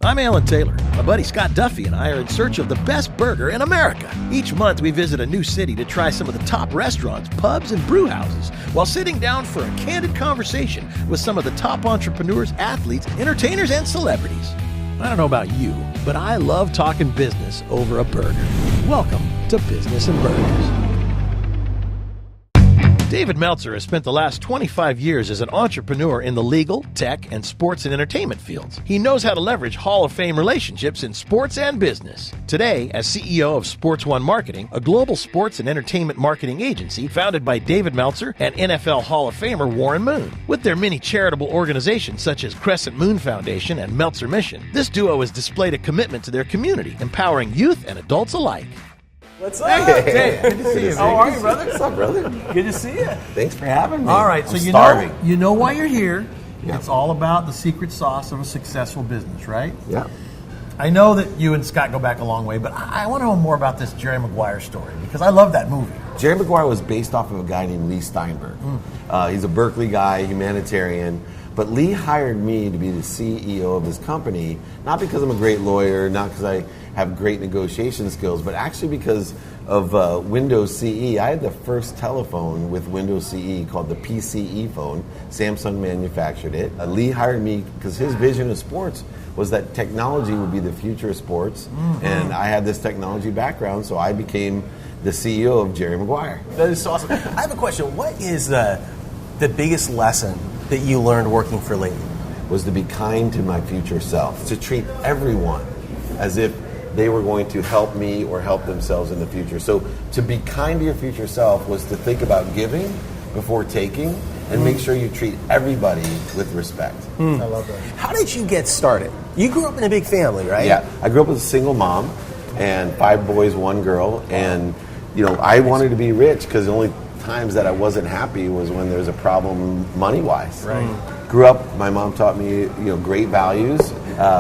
I'm Alan Taylor. My buddy Scott Duffy and I are in search of the best burger in America. Each month we visit a new city to try some of the top restaurants, pubs, and brew houses while sitting down for a candid conversation with some of the top entrepreneurs, athletes, entertainers, and celebrities. I don't know about you, but I love talking business over a burger. Welcome to Business and Burgers. David Meltzer has spent the last 25 years as an entrepreneur in the legal, tech, and sports and entertainment fields. He knows how to leverage Hall of Fame relationships in sports and business. Today, as CEO of Sports One Marketing, a global sports and entertainment marketing agency founded by David Meltzer and NFL Hall of Famer Warren Moon. With their many charitable organizations such as Crescent Moon Foundation and Meltzer Mission, this duo has displayed a commitment to their community, empowering youth and adults alike. What's up? Hey, good to see you. How are you, brother? What's up, brother? Good to see you. Thanks for having me. All right, so you know why you're here. Yeah. It's all about the secret sauce of a successful business, right? Yeah. I know that you and Scott go back a long way, but I want to know more about this Jerry Maguire story because I love that movie. Jerry Maguire was based off of a guy named Leigh Steinberg. He's a Berkeley guy, humanitarian. But Leigh hired me to be the CEO of his company, not because I'm a great lawyer, not because I have great negotiation skills, but actually because of Windows CE. I had the first telephone with Windows CE called the PCE phone. Samsung manufactured it. Leigh hired me because his vision of sports was that technology would be the future of sports, and I had this technology background, so I became the CEO of Jerry Maguire. That is awesome. I have a question. What is the biggest lesson that you learned working for Leigh? Was to be kind to my future self, to treat everyone as if they were going to help me or help themselves in the future. So to be kind to your future self was to think about giving before taking and make sure you treat everybody with respect. I love that. How did you get started? You grew up in a big family, right? Yeah, I grew up with a single mom and 5 boys, 1 girl, and I wanted to be rich because the only times that I wasn't happy was when there was a problem money-wise. Right. Grew up, my mom taught me, great values.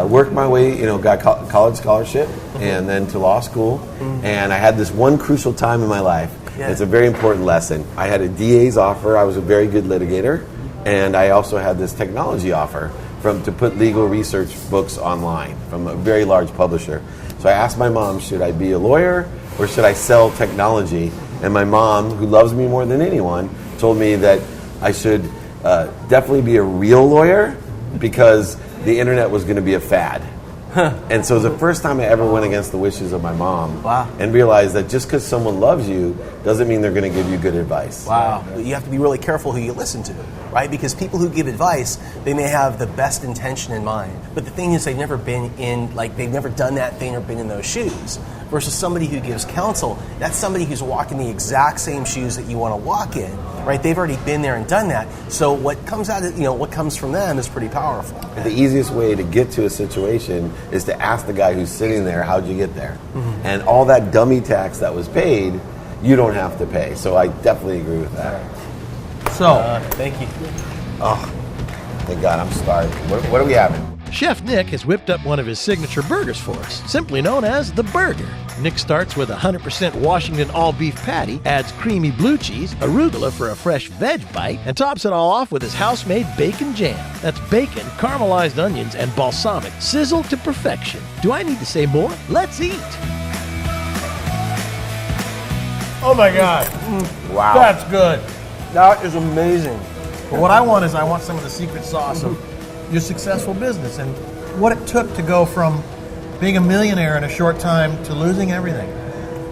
Worked my way, got college scholarship and then to law school. And I had this one crucial time in my life. Yeah. It's a very important lesson. I had a DA's offer. I was a very good litigator. And I also had this technology offer to put legal research books online from a very large publisher. So I asked my mom, should I be a lawyer or should I sell technology? And my mom, who loves me more than anyone, told me that I should definitely be a real lawyer because the internet was going to be a fad. And so it was the first time I ever went against the wishes of my mom. Wow. And realized that just because someone loves you doesn't mean they're going to give you good advice. Wow. You have to be really careful who you listen to, right? Because people who give advice, they may have the best intention in mind. But the thing is they've never been they've never done that thing or been in those shoes. Versus somebody who gives counsel, that's somebody who's walking the exact same shoes that you want to walk in, right? They've already been there and done that. So what comes out of, what comes from them is pretty powerful. The easiest way to get to a situation is to ask the guy who's sitting there, how'd you get there? And all that dummy tax that was paid, you don't have to pay. So I definitely agree with that. So, thank you. Oh, thank God, I'm starving. What are we having? Chef Nick has whipped up one of his signature burgers for us, simply known as the Burger. Nick starts with a 100% Washington all-beef patty, adds creamy blue cheese, arugula for a fresh veg bite, and tops it all off with his house-made bacon jam. That's bacon, caramelized onions, and balsamic, sizzled to perfection. Do I need to say more? Let's eat! oh my God, Wow. that's good. That is amazing. But what I want some of the secret sauce of your successful business and what it took to go from being a millionaire in a short time to losing everything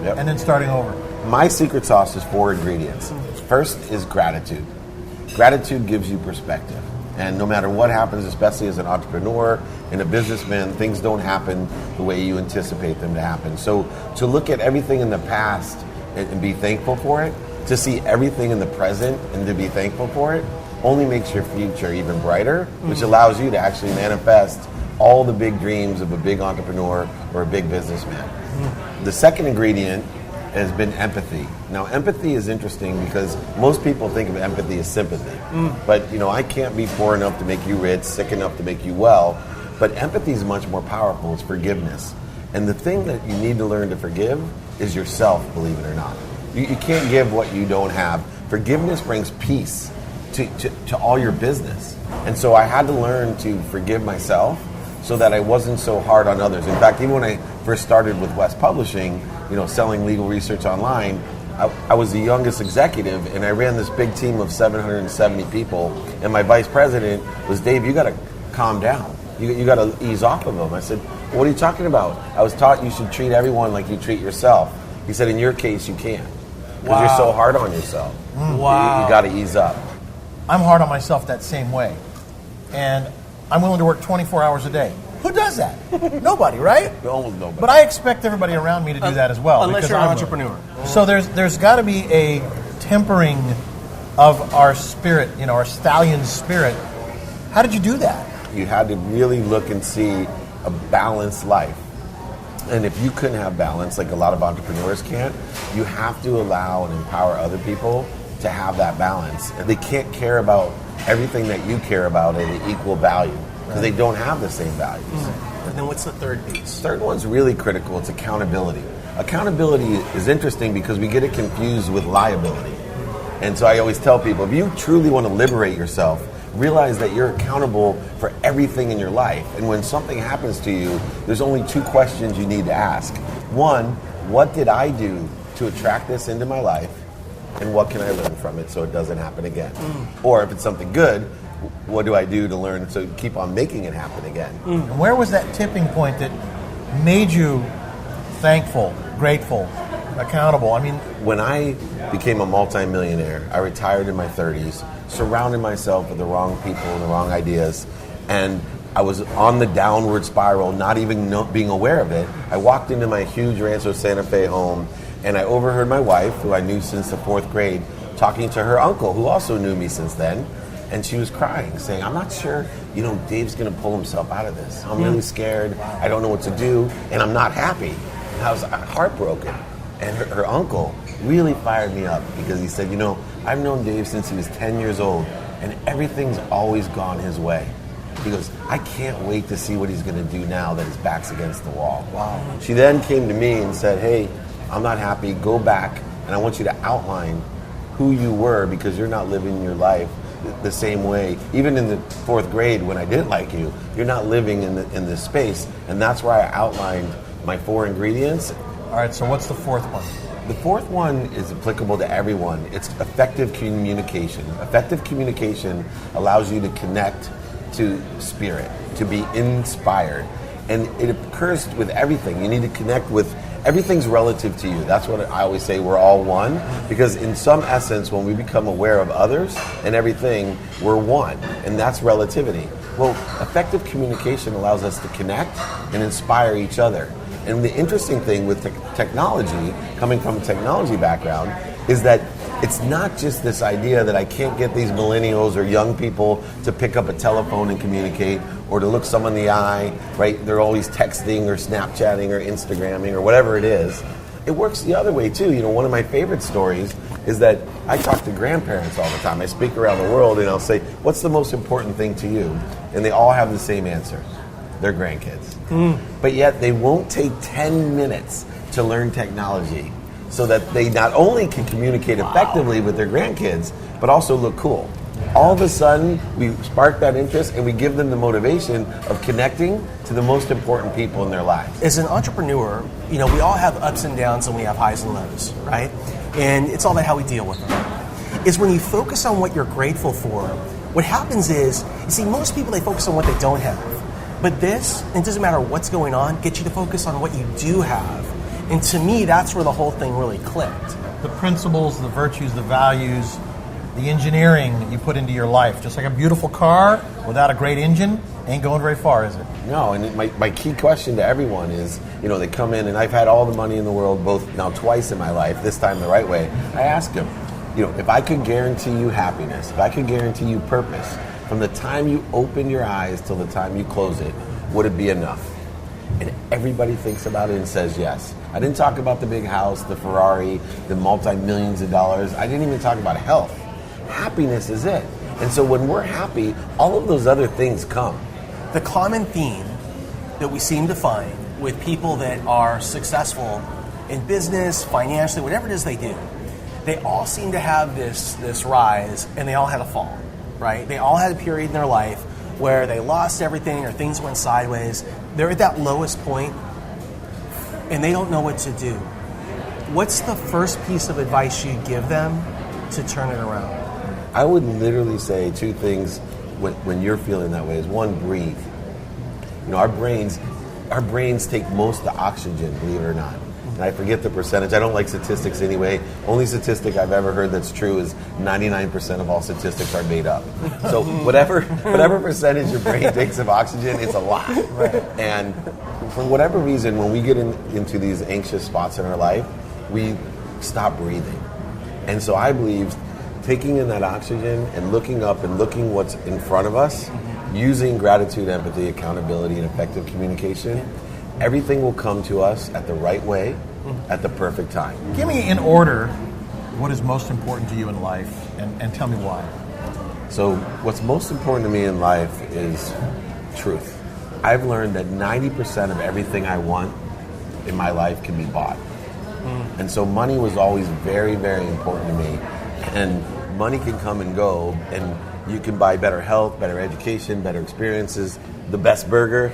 and then starting over. My secret sauce is 4 ingredients. First is gratitude. Gratitude gives you perspective. And no matter what happens, especially as an entrepreneur and a businessman, things don't happen the way you anticipate them to happen. So to look at everything in the past and be thankful for it, to see everything in the present and to be thankful for it, only makes your future even brighter, which allows you to actually manifest all the big dreams of a big entrepreneur or a big businessman. The second ingredient has been empathy. Now, empathy is interesting because most people think of empathy as sympathy. But, I can't be poor enough to make you rich, sick enough to make you well. But empathy is much more powerful. It's forgiveness. And the thing that you need to learn to forgive is yourself, believe it or not. You can't give what you don't have. Forgiveness brings peace to all your business. And so I had to learn to forgive myself so that I wasn't so hard on others. In fact, even when I first started with West Publishing, selling legal research online, I was the youngest executive, and I ran this big team of 770 people, and my vice president was, Dave, you got to calm down. You got to ease off of them. I said, what are you talking about? I was taught you should treat everyone like you treat yourself. He said, in your case, you can't. Because you're so hard on yourself. Wow. You got to ease up. I'm hard on myself that same way. And I'm willing to work 24 hours a day. Who does that? Nobody, right? Almost nobody. But I expect everybody around me to do that as well. Unless you're an entrepreneur. So there's got to be a tempering of our spirit, our stallion spirit. How did you do that? You had to really look and see a balanced life. And if you couldn't have balance, like a lot of entrepreneurs can't, you have to allow and empower other people to have that balance. And they can't care about everything that you care about at an equal value because they don't have the same values. And then what's the third piece? Third one's really critical. It's accountability. Accountability is interesting because we get it confused with liability. And so I always tell people, if you truly want to liberate yourself, realize that you're accountable for everything in your life. And when something happens to you, there's only two questions you need to ask. One, what did I do to attract this into my life? And what can I learn from it so it doesn't happen again? Or if it's something good, what do I do to learn to keep on making it happen again? And where was that tipping point that made you thankful, grateful, accountable? I mean, when I became a multi-millionaire, I retired in my 30s, surrounded myself with the wrong people and the wrong ideas, and I was on the downward spiral, not even being aware of it. I walked into my huge Rancho Santa Fe home, and I overheard my wife, who I knew since the 4th grade, talking to her uncle, who also knew me since then, and she was crying, saying, I'm not sure, Dave's going to pull himself out of this. I'm really scared. I don't know what to do, and I'm not happy. And I was heartbroken. And her uncle really fired me up because he said, I've known Dave since he was 10 years old, and everything's always gone his way. He goes, I can't wait to see what he's going to do now that his back's against the wall. Wow. She then came to me and said, hey, I'm not happy. Go back, and I want you to outline who you were because you're not living your life the same way. Even in the 4th grade when I didn't like you, you're not living in this space. And that's why I outlined my 4 ingredients. All right, so what's the 4th one? The 4th one is applicable to everyone. It's effective communication. Effective communication allows you to connect to spirit, to be inspired. And it occurs with everything. You need to connect with everything's relative to you. That's what I always say, we're all one. Because in some essence, when we become aware of others and everything, we're one. And that's relativity. Well, effective communication allows us to connect and inspire each other. And the interesting thing with technology, coming from a technology background, is that it's not just this idea that I can't get these millennials or young people to pick up a telephone and communicate or to look someone in the eye, right? They're always texting or Snapchatting or Instagramming or whatever it is. It works the other way too. One of my favorite stories is that I talk to grandparents all the time. I speak around the world and I'll say, what's the most important thing to you? And they all have the same answer. Their grandkids. But yet they won't take 10 minutes to learn technology so that they not only can communicate effectively with their grandkids, but also look cool. All of a sudden, we spark that interest and we give them the motivation of connecting to the most important people in their lives. As an entrepreneur, we all have ups and downs and we have highs and lows, right? And it's all about how we deal with them. Is when you focus on what you're grateful for, what happens is, you see, most people, they focus on what they don't have. But this, it doesn't matter what's going on, gets you to focus on what you do have. And to me, that's where the whole thing really clicked. The principles, the virtues, the values, the engineering that you put into your life. Just like a beautiful car without a great engine ain't going very far, is it? No, and my key question to everyone is, they come in, and I've had all the money in the world, both now twice in my life, this time the right way. I ask them, if I could guarantee you happiness, if I could guarantee you purpose, from the time you open your eyes till the time you close it, would it be enough? And everybody thinks about it and says yes. I didn't talk about the big house, the Ferrari, the multi-millions of dollars. I didn't even talk about health. Happiness is it. And so when we're happy, all of those other things come. The common theme that we seem to find with people that are successful in business, financially, whatever it is they do, they all seem to have this rise and they all had a fall. Right? They all had a period in their life where they lost everything or things went sideways. They're at that lowest point and they don't know what to do. What's the first piece of advice you give them to turn it around? I would literally say two things when you're feeling that way. Is one, breathe. You know, our brains take most of the oxygen, believe it or not. And I forget the percentage. I don't like statistics anyway. Only statistic I've ever heard that's true is 99% of all statistics are made up. So whatever percentage your brain takes of oxygen, it's a lot. Right. And for whatever reason, when we get into these anxious spots in our life, we stop breathing. And so I believe taking in that oxygen and looking up and looking what's in front of us, using gratitude, empathy, accountability, and effective communication, everything will come to us at the right way, at the perfect time. Give me in order what is most important to you in life, and tell me why. So what's most important to me in life is truth. I've learned that 90% of everything I want in my life can be bought. And so money was always very, very important to me. And money can come and go, and you can buy better health, better education, better experiences, the best burger,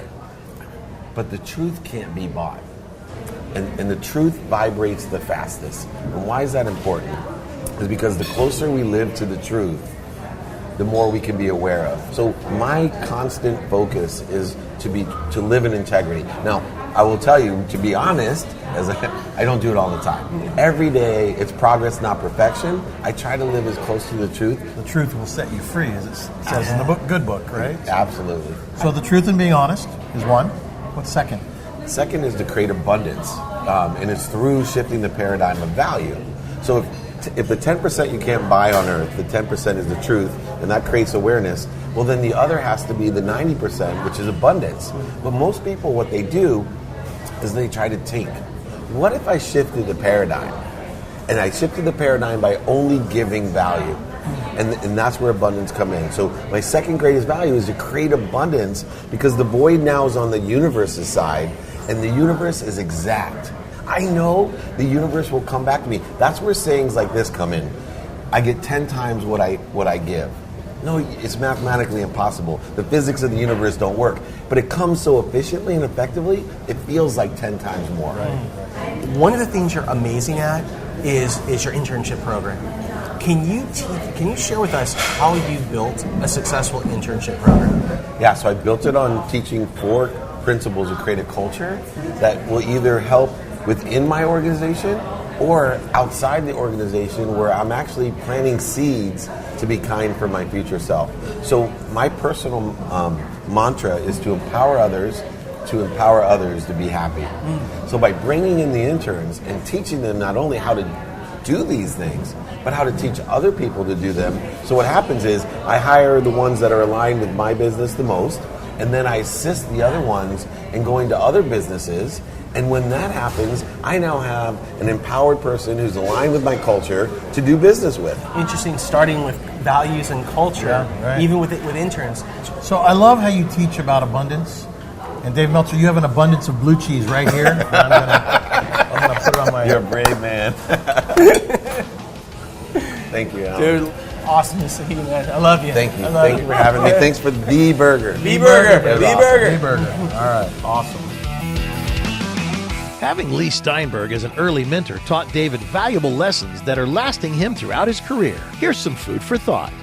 but the truth can't be bought. And the truth vibrates the fastest. And why is that important? Is because the closer we live to the truth, the more we can be aware of. So my constant focus is to live in integrity. Now, I will tell you, to be honest, I don't do it all the time. Every day, it's progress, not perfection. I try to live as close to the truth. The truth will set you free, as it says in the book, good book, right? Absolutely. So the truth and being honest is one. What's second? Second is to create abundance, and it's through shifting the paradigm of value. So if the 10% you can't buy on earth, the 10% is the truth, and that creates awareness, well then the other has to be the 90%, which is abundance. But most people, what they do is they try to think, what if I shifted the paradigm? And I shifted the paradigm by only giving value. And that's where abundance come in. So my second greatest value is to create abundance, because the void now is on the universe's side, and the universe is exact. I know the universe will come back to me. That's where sayings like this come in. I get 10 times what I give. No, it's mathematically impossible. The physics of the universe don't work. But it comes so efficiently and effectively, it feels like 10 times more. Right. One of the things you're amazing at is your internship program. Can you share with us how you built a successful internship program? Yeah, so I built it on teaching 4 principles to create a culture that will either help within my organization or outside the organization, where I'm actually planting seeds to be kind for my future self. So my personal mantra is to empower others to be happy. So by bringing in the interns and teaching them not only how to do these things, but how to teach other people to do them. So what happens is I hire the ones that are aligned with my business the most, and then I assist the other ones in going to other businesses. And when that happens, I now have an empowered person who's aligned with my culture to do business with. Interesting, starting with values and culture, even with interns. So I love how you teach about abundance. And Dave Meltzer, you have an abundance of blue cheese right here. I'm gonna put it on my... You're a brave man. Thank you, Alan. Dude, awesome to see you, man. I love you. Thank you. Thank you for having me. Thanks for the burger. The burger. The burger. burger. All right. Awesome. Having Leigh Steinberg as an early mentor taught David valuable lessons that are lasting him throughout his career. Here's some food for thought.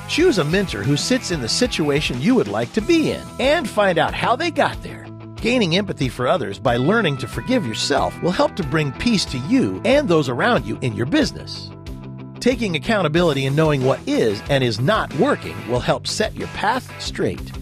Choose a mentor who sits in the situation you would like to be in, and find out how they got there. Gaining empathy for others by learning to forgive yourself will help to bring peace to you and those around you in your business. Taking accountability and knowing what is and is not working will help set your path straight.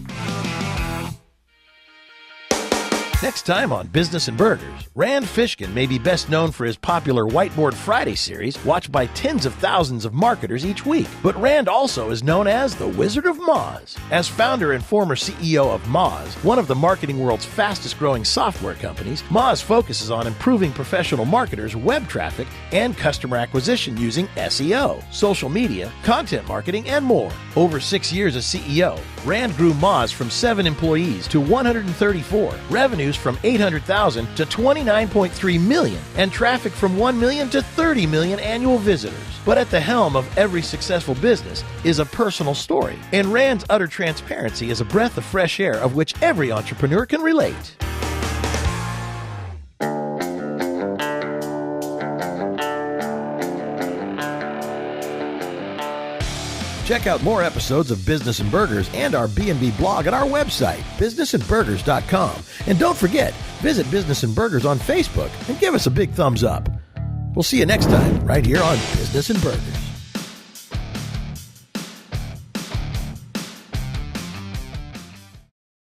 Next time on Business and Burgers, Rand Fishkin may be best known for his popular Whiteboard Friday series, watched by tens of thousands of marketers each week. But Rand also is known as the Wizard of Moz. As founder and former CEO of Moz, one of the marketing world's fastest growing software companies, Moz focuses on improving professional marketers' web traffic and customer acquisition using SEO, social media, content marketing, and more. Over 6 years as CEO, Rand grew Moz from 7 employees to 134, revenues revenues from $800,000 to $29.3 million, and traffic from 1 million to 30 million annual visitors. But at the helm of every successful business is a personal story, and Rand's utter transparency is a breath of fresh air of which every entrepreneur can relate. Check out more episodes of Business and Burgers and our B&B blog at our website, businessandburgers.com. And don't forget, visit Business and Burgers on Facebook and give us a big thumbs up. We'll see you next time right here on Business and Burgers.